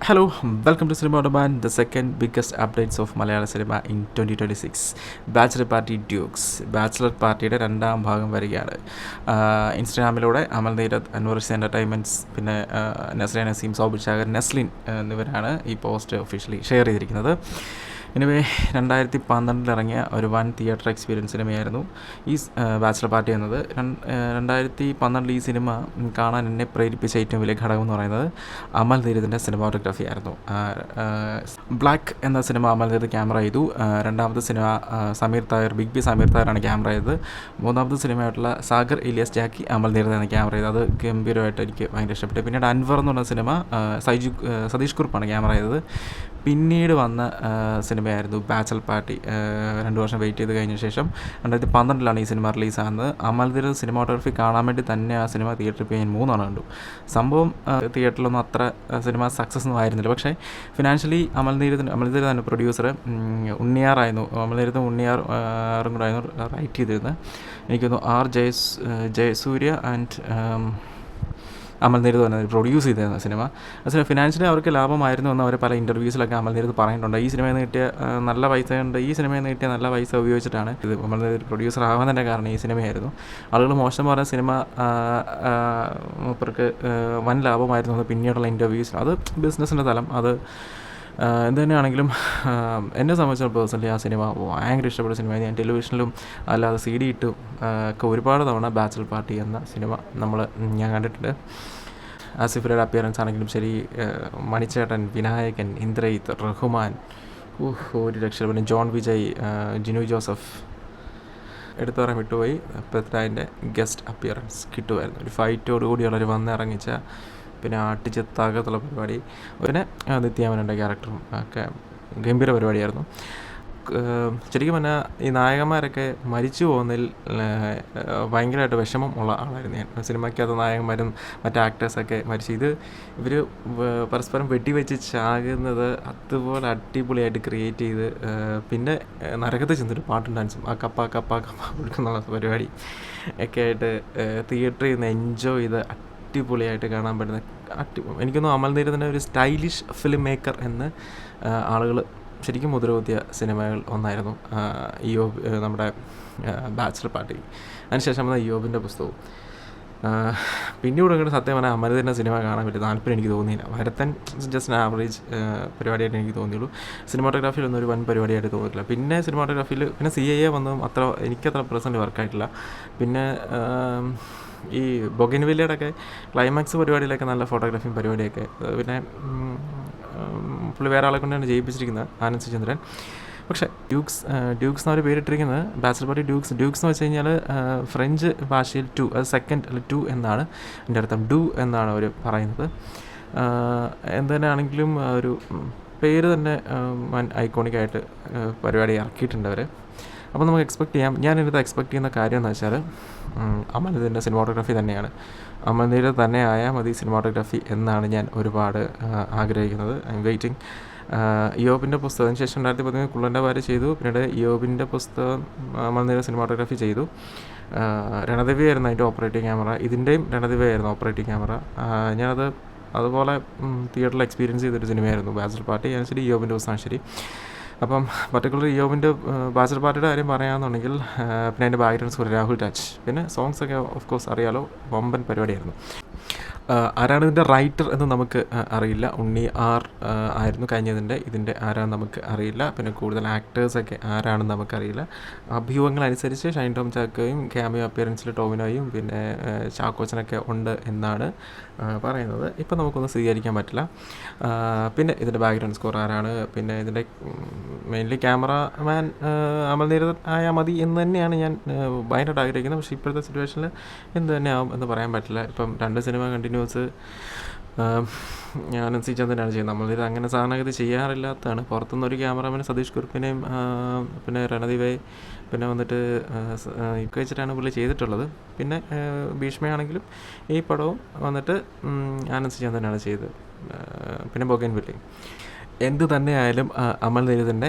Hello, welcome to Cinema Autobahn, the second biggest updates of Malayalam cinema in 2026. Bachelor party duke's bachelor പാർട്ടിയുടെ രണ്ടാം ഭാഗം വരികയാണ്. ഇൻസ്റ്റാഗ്രാമിലൂടെ Amal Neerad, Anwar entertainments, പിന്നെ നസ്രിയ നസീം, സൗബിൻ ഷാഗർ, നെസ്ലിൻ എന്നിവരാണ് ഈ പോസ്റ്റ് ഒഫീഷ്യലി ഷെയർ ചെയ്തിരിക്കുന്നത്. എനിവേ 2012 ഇറങ്ങിയ ഒരു വൺ തിയേറ്റർ എക്സ്പീരിയൻസ് സിനിമയായിരുന്നു ഈ ബാച്ചിലർ പാർട്ടി എന്നത്. 2012 ഈ സിനിമ കാണാൻ എന്നെ പ്രേരിപ്പിച്ച ഏറ്റവും വലിയ ഘടകം എന്ന് പറയുന്നത് അമൽ നീരദിൻ്റെ സിനിമാറ്റോഗ്രാഫി ആയിരുന്നു. ബ്ലാക്ക് എന്ന സിനിമ അമൽ നീരദ് ക്യാമറ ചെയ്തു. രണ്ടാമത്തെ സിനിമ ബിഗ് ബി സമീർ തായറാണ് ക്യാമറ ചെയ്തത്. മൂന്നാമത്തെ സിനിമയായിട്ടുള്ള സാഗർ ഇലിയാസ് ജാക്കി അമൽ നീരദാണ് ക്യാമറ ചെയ്തത്. അത് ഗംഭീരമായിട്ട് എനിക്ക് ഭയങ്കര ഇഷ്ടപ്പെട്ടു. പിന്നീട് അൻവർ എന്ന് പറഞ്ഞ സിനിമ സതീഷ് കുറുപ്പാണ് ക്യാമറ ചെയ്തത്. പിന്നീട് വന്ന സിനിമയായിരുന്നു ബാച്ചലർ പാർട്ടി. 2 വർഷം വെയിറ്റ് ചെയ്ത് കഴിഞ്ഞ ശേഷം 2012 ഈ സിനിമ റിലീസാകുന്നത്. അമൽ നീരദ് സിനിമാറ്റോഗ്രഫി കാണാൻ വേണ്ടി തന്നെ ആ സിനിമ തിയേറ്ററിൽ പോയി ഞാൻ 3 തവണ കണ്ടു. സംഭവം തിയേറ്ററിലൊന്നും അത്ര സിനിമ സക്സസ് ഒന്നും ആയിരുന്നില്ല. പക്ഷേ ഫിനാൻഷ്യലി അമൽ നീരദ് തന്നെ പ്രൊഡ്യൂസർ ഉണ്ണിയാറായിരുന്നു. അമൽ നീരദും ഉണ്ണിയാറും കൂടെ ആയിരുന്നു റൈറ്റ് ചെയ്തിരുന്നത്. എനിക്ക് തോന്നുന്നു ജയസൂര്യ ആൻഡ് അമൽ നീരദ് തന്നെ പ്രൊഡ്യൂസ് ചെയ്തിരുന്ന സിനിമ. ഫിനാൻഷ്യലി അവർക്ക് ലാഭമായിരുന്നു എന്ന് അവർ പല ഇൻ്റർവ്യൂസിലൊക്കെ അമൽ നീരദ് പറഞ്ഞിട്ടുണ്ട്. ഈ സിനിമയിൽ നിന്ന് കിട്ടിയ നല്ല പൈസ ഉണ്ട്, ഈ സിനിമയിൽ നിന്ന് കിട്ടിയ നല്ല പൈസ ഉപയോഗിച്ചിട്ടാണ് ഇത് അമൽ നീരദ് പ്രൊഡ്യൂസർ ആവാൻ തന്നെ കാരണം ഈ സിനിമയായിരുന്നു. ആളുകൾ മോശം പറഞ്ഞ സിനിമ മൂപ്പർക്ക് വൻ ലാഭമായിരുന്നു എന്ന് പിന്നീടുള്ള ഇൻ്റർവ്യൂസിൽ. അത് ബിസിനസ്സിൻ്റെ തലം. അത് എന്ത് തന്നെയാണെങ്കിലും എന്നെ സംബന്ധിച്ച പേഴ്സണലി ആ സിനിമ ഭയങ്കര ഇഷ്ടപ്പെട്ട സിനിമയായിരുന്നു. ഞാൻ ടെലിവിഷനിലും അല്ലാതെ CD ഇട്ടും ഒക്കെ ഒരുപാട് തവണ ബാച്ചിലർ പാർട്ടി എന്ന സിനിമ ഞാൻ കണ്ടിട്ടുണ്ട്. ആസിഫിയുടെ അപ്പിയറൻസ് ആണെങ്കിലും ശരി, മണിച്ചേട്ടൻ, വിനായകൻ, ഇന്ദ്രജിത്ത്, റഹ്മാൻ, ഒരു രക്ഷ, പിന്നെ ജോൺ വിജയ്, ജിനു ജോസഫ്, എടുത്തു പറയാൻ വിട്ടുപോയി. പൃഥ്വിരാജിൻ്റെ ഗസ്റ്റ് അപ്പിയറൻസ് കിട്ടുമായിരുന്നു. ഒരു ഫൈറ്റോടുകൂടിയുള്ളൊരു വന്നിറങ്ങിച്ച പിന്നെ ആട്ടിച്ച് തകർത്തുള്ള പരിപാടി. പിന്നെ നിത്യാമനൻ്റെ ക്യാരക്ടറും ഒക്കെ ഗംഭീര പരിപാടിയായിരുന്നു. ശരിക്കും പറഞ്ഞാൽ ഈ നായകന്മാരൊക്കെ മരിച്ചു പോകുന്നതിൽ ഭയങ്കരമായിട്ട് വിഷമം ഉള്ള ആളായിരുന്നു ഞാൻ. സിനിമയ്ക്കകത്ത് നായകന്മാരും മറ്റ് ആക്ടേഴ്സൊക്കെ ഇവർ പരസ്പരം വെടിവെച്ച് ചാകുന്നത് അതുപോലെ അടിപൊളിയായിട്ട് ക്രിയേറ്റ് ചെയ്ത് പിന്നെ നരകത്ത് ചെന്നിട്ട് പാട്ടും ഡാൻസും ആ കപ്പ കൊടുക്കുന്നുള്ള പരിപാടി ഒക്കെ ആയിട്ട് തിയേറ്ററിൽ നിന്ന് എൻജോയ് ചെയ്ത് അടിപൊളിയായിട്ട് കാണാൻ പറ്റുന്ന എനിക്കൊന്നും അമൽ നീരദിൻ്റെ ഒരു സ്റ്റൈലിഷ് ഫിലിം മേക്കർ എന്ന് ആളുകൾ ശരിക്കും മുദ്രകുത്തിയ സിനിമകൾ ഒന്നായിരുന്നു നമ്മുടെ ബാച്ചിലർ പാർട്ടി. അതിനുശേഷം വന്ന ഇയോബിൻ്റെ പുസ്തകവും. പിന്നീട് ഇങ്ങോട്ട് സത്യം പറഞ്ഞാൽ അമൽ നീരദിൻ്റെ സിനിമ കാണാൻ പറ്റിയ താല്പര്യം എനിക്ക് തോന്നിയില്ല. ഭരതൻ ജസ്റ്റ് ആവറേജ് പരിപാടിയായിട്ട് എനിക്ക് തോന്നിയുള്ളൂ. സിനിമാറ്റോഗ്രാഫിയിലൊന്നും ഒരു വൻ പരിപാടിയായിട്ട് തോന്നിയിട്ടില്ല. പിന്നെ സിനിമാറ്റോഗ്രാഫിയിൽ പിന്നെ CIA വന്നതും എനിക്കത്ര പ്രസൻറ്റ് വർക്കായിട്ടില്ല. പിന്നെ ഈ ബൊഗൻവില്ലയുടെ ഒക്കെ ക്ലൈമാക്സ് പരിപാടിയിലൊക്കെ നല്ല ഫോട്ടോഗ്രാഫിയും പരിപാടിയൊക്കെ. പിന്നെ പുള്ളി വേറെ ആളെ കൊണ്ടാണ് ജയിപ്പിച്ചിരിക്കുന്നത്, ആനന്ദ് ചന്ദ്രൻ. പക്ഷേ ഡ്യൂക്സ് എന്നവർ പേരിട്ടിരിക്കുന്നത് ബാച്ചിലർ പാർട്ടി ഡ്യൂക്സ് എന്ന് വെച്ച് കഴിഞ്ഞാൽ ഫ്രഞ്ച് ഭാഷയിൽ 2 അത് സെക്കൻഡ് അല്ല 2 എന്നാണ് എൻ്റെ അർത്ഥം. എന്നാണ് അവർ പറയുന്നത്. എന്ത് തന്നെയാണെങ്കിലും ഒരു പേര് തന്നെ ഐക്കോണിക്കായിട്ട് പരിപാടി ഇറക്കിയിട്ടുണ്ട് അവർ. അപ്പോൾ നമുക്ക് എക്സ്പെക്റ്റ് ചെയ്യാം. ഞാനിത് എക്സ്പെക്റ്റ് ചെയ്യുന്ന കാര്യം എന്ന് വെച്ചാൽ അമൽ നീരദിൻ്റെ സിനിമാറ്റോഗ്രാഫി തന്നെയാണ്. അമൽ നീരദ് തന്നെ ആയാൽ മതി സിനിമാറ്റോഗ്രാഫി എന്നാണ് ഞാൻ ഒരുപാട് ആഗ്രഹിക്കുന്നത്. I M waiting. ഇയോബിൻ്റെ പുസ്തകത്തിന് ശേഷം 2013 കുള്ളൻ്റെ ഭാര്യ ചെയ്തു. പിന്നീട് ഇയോബിൻ്റെ പുസ്തകം അമൽ നീരദ് സിനിമാറ്റോഗ്രാഫി ചെയ്തു. രണദിവ്യ ആയിരുന്നു അതിൻ്റെ ഓപ്പറേറ്റിംഗ് ക്യാമറ. ഇതിൻ്റെയും രണദിവ്യ ആയിരുന്നു ഓപ്പറേറ്റിംഗ് ക്യാമറ. ഞാനത് അതുപോലെ തിയേറ്ററിൽ എക്സ്പീരിയൻസ് ചെയ്തൊരു സിനിമയായിരുന്നു ബാച്ചിലർ പാർട്ടി. ശരി, ഇയോബിൻ്റെ പുസ്തകം ശരി. അപ്പം പർട്ടിക്കുലർ ഇയോബിൻ്റെ ബാച്ചിലർ പാർട്ടിയുടെ കാര്യം പറയുകയാണെന്നുണ്ടെങ്കിൽ പിന്നെ അതിൻ്റെ ബാക്ക്ഗ്രൗണ്ട് സ്കോർ രാഹുൽ രാജ്, പിന്നെ സോങ്സൊക്കെ ഓഫ് കോഴ്സ് അറിയാലോ, വമ്പൻ പരിപാടിയായിരുന്നു. ആരാണ് ഇതിൻ്റെ റൈറ്റർ എന്ന് നമുക്ക് അറിയില്ല. ഉണ്ണി ആർ ആയിരുന്നു ഇതിൻ്റെ ആരാണെന്ന് നമുക്ക് അറിയില്ല. പിന്നെ കൂടുതൽ ആക്ടേഴ്സൊക്കെ ആരാണെന്ന് നമുക്കറിയില്ല. അഭ്യൂഹങ്ങളനുസരിച്ച് ഷൈൻ ടോം ചാക്കോയും ക്യാമിയോ അപ്പിയറൻസിൽ ടോവിനോയും പിന്നെ ചാക്കോച്ചനൊക്കെ ഉണ്ട് എന്നാണ് പറയുന്നത്. ഇപ്പം നമുക്കൊന്നും സ്വീകരിക്കാൻ പറ്റില്ല. പിന്നെ ഇതിൻ്റെ ബാക്ക്ഗ്രൗണ്ട് സ്കോർ ആരാണ്, പിന്നെ ഇതിൻ്റെ മെയിൻലി ക്യാമറാമാൻ അമൽ നീരദ് ആയാൽ മതി എന്ന് തന്നെയാണ് ഞാൻ ഭയങ്കരമായിട്ട് ആഗ്രഹിക്കുന്നത്. പക്ഷേ ഇപ്പോഴത്തെ സിറ്റുവേഷനിൽ എന്ത് തന്നെ ആവും എന്ന് പറയാൻ പറ്റില്ല. ഇപ്പം 2 സിനിമ കണ്ടിന്യൂസ് ആനന്ദ് ചന്ദ്രനാണ് ചെയ്യുന്നത്. നമ്മളിത് അങ്ങനെ സാധാരണഗതി ചെയ്യാറില്ലാത്തതാണ്. പുറത്തുനിന്നൊരു ക്യാമറാമാൻ സതീഷ് കുറുപ്പിനെയും പിന്നെ രണദിവയെ പിന്നെ വന്നിട്ട് ഒക്കെ വെച്ചിട്ടാണ് പുള്ളി ചെയ്തിട്ടുള്ളത്. പിന്നെ ഭീഷ്മയാണെങ്കിലും ഈ പടവും വന്നിട്ട് ആനന്ദ് ചന്ദ്രനാണ് ചെയ്തത്. പിന്നെ ബൊഗൻവില്ലയും. എന്ത് തന്നെയായാലും അമൽ നീരദിൻ്റെ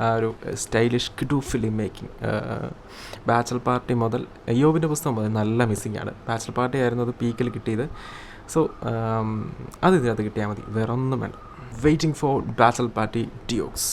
ആ ഒരു സ്റ്റൈലിഷ് കിടു ഫിലിം മേക്കിംഗ് ബാച്ചിലർ പാർട്ടി മുതൽ ഇയോബിൻ്റെ പുസ്തകം മുതൽ നല്ല മിസ്സിംഗ് ആണ്. ബാച്ചിലർ പാർട്ടി ആയിരുന്നു അത് പീക്കിൽ കിട്ടിയത്. സോ അത് ഇതിനകത്ത് കിട്ടിയാൽ മതി, വേറെ ഒന്നും വേണ്ട. Waiting for battle party duke's.